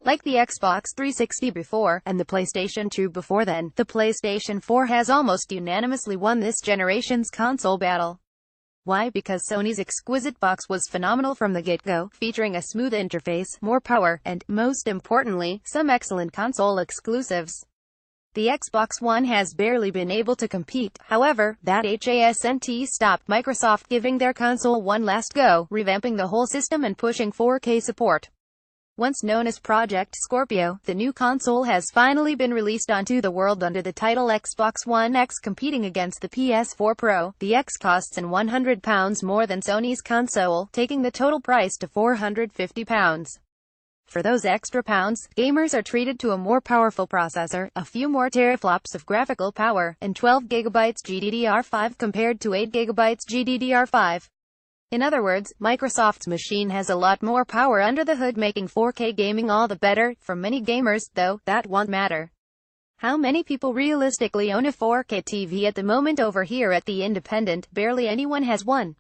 Like the Xbox 360 before, and the PlayStation 2 before then, the PlayStation 4 has almost unanimously won this generation's console battle. Why? Because Sony's exquisite box was phenomenal from the get-go, featuring a smooth interface, more power, and, most importantly, some excellent console exclusives. The Xbox One has barely been able to compete. However, that hasn't stopped Microsoft giving their console one last go, revamping the whole system and pushing 4K support. Once known as Project Scorpio, the new console has finally been released onto the world under the title Xbox One X, competing against the PS4 Pro. The X costs £100 more than Sony's console, taking the total price to £450. For those extra pounds, gamers are treated to a more powerful processor, a few more teraflops of graphical power, and 12GB GDDR5 compared to 8GB GDDR5. In other words, Microsoft's machine has a lot more power under the hood, making 4K gaming all the better. For many gamers, though, that won't matter. How many people realistically own a 4K TV at the moment? Over here at The Independent, barely anyone has one.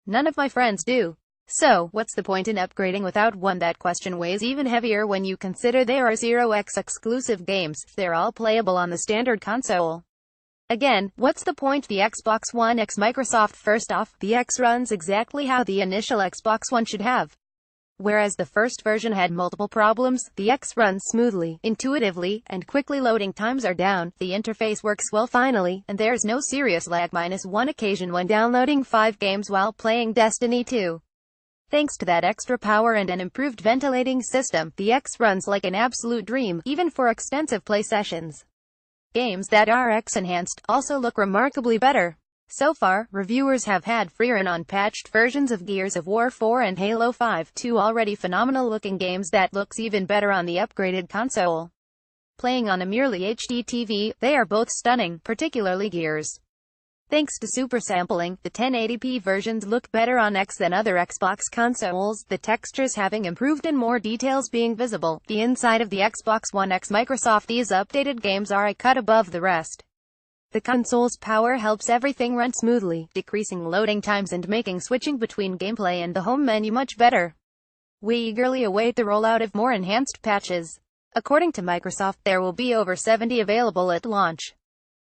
None of my friends do. So, what's the point in upgrading without one? That question weighs even heavier when you consider there are 0x exclusive games. They're all playable on the standard console. Again, what's the point? The Xbox One X. Microsoft. First off, the X runs exactly how the initial Xbox One should have. Whereas the first version had multiple problems, the X runs smoothly, intuitively, and quickly. Loading times are down, the interface works well finally, and there's no serious lag minus one occasion when downloading 5 games while playing Destiny 2. Thanks to that extra power and an improved ventilating system, the X runs like an absolute dream, even for extensive play sessions. Games that are X-enhanced also look remarkably better. So far, reviewers have had free and unpatched versions of Gears of War 4 and Halo 5, two already phenomenal-looking games that looks even better on the upgraded console. Playing on a merely HD TV, they are both stunning, particularly Gears. Thanks to super sampling, the 1080p versions look better on X than other Xbox consoles, the textures having improved and more details being visible. The inside of the Xbox One X. Microsoft's updated games are a cut above the rest. The console's power helps everything run smoothly, decreasing loading times and making switching between gameplay and the home menu much better. We eagerly await the rollout of more enhanced patches. According to Microsoft, there will be over 70 available at launch.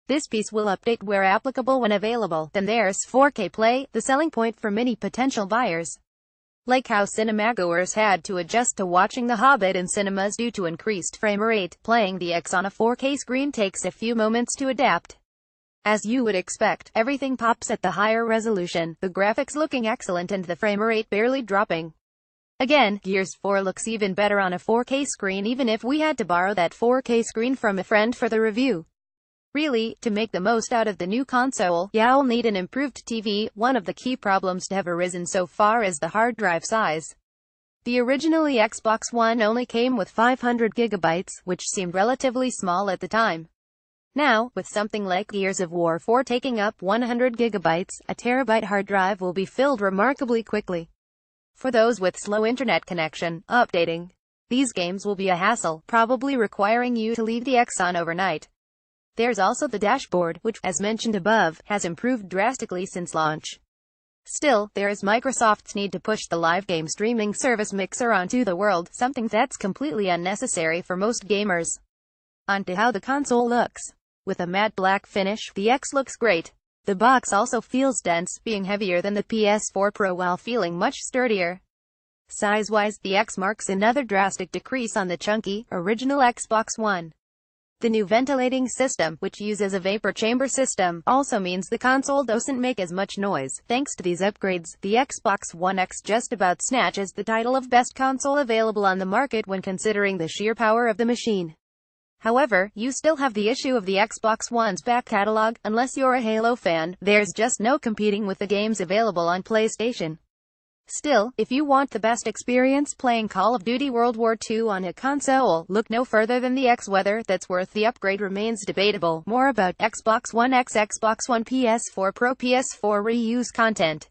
This piece will update where applicable when available. Then there's 4K play, the selling point for many potential buyers. Like how cinemagoers had to adjust to watching The Hobbit in cinemas due to increased frame rate, playing the X on a 4K screen takes a few moments to adapt. As you would expect, everything pops at the higher resolution, the graphics looking excellent and the frame rate barely dropping. Again, Gears 4 looks even better on a 4K screen, even if we had to borrow that 4K screen from a friend for the review. Really, to make the most out of the new console, you'll need an improved TV. One of the key problems to have arisen so far is the hard drive size. The originally Xbox One only came with 500 gigabytes, which seemed relatively small at the time. Now, with something like Gears of War 4 taking up 100 gigabytes, a terabyte hard drive will be filled remarkably quickly. For those with slow internet connection, updating these games will be a hassle, probably requiring you to leave the X on overnight. There's also the dashboard, which, as mentioned above, has improved drastically since launch. Still, there is Microsoft's need to push the live game streaming service Mixer onto the world, something that's completely unnecessary for most gamers. On to how the console looks. With a matte black finish, the X looks great. The box also feels dense, being heavier than the PS4 Pro while feeling much sturdier. Size-wise, the X marks another drastic decrease on the chunky, original Xbox One. The new ventilating system, which uses a vapor chamber system, also means the console doesn't make as much noise. Thanks to these upgrades, the Xbox One X just about snatches the title of best console available on the market when considering the sheer power of the machine. However, you still have the issue of the Xbox One's back catalog. Unless you're a Halo fan, there's just no competing with the games available on PlayStation. Still, if you want the best experience playing Call of Duty World War II on a console, look no further than the X. Whether that's worth the upgrade remains debatable. More about Xbox One X, Xbox One, PS4 Pro, PS4 reuse content.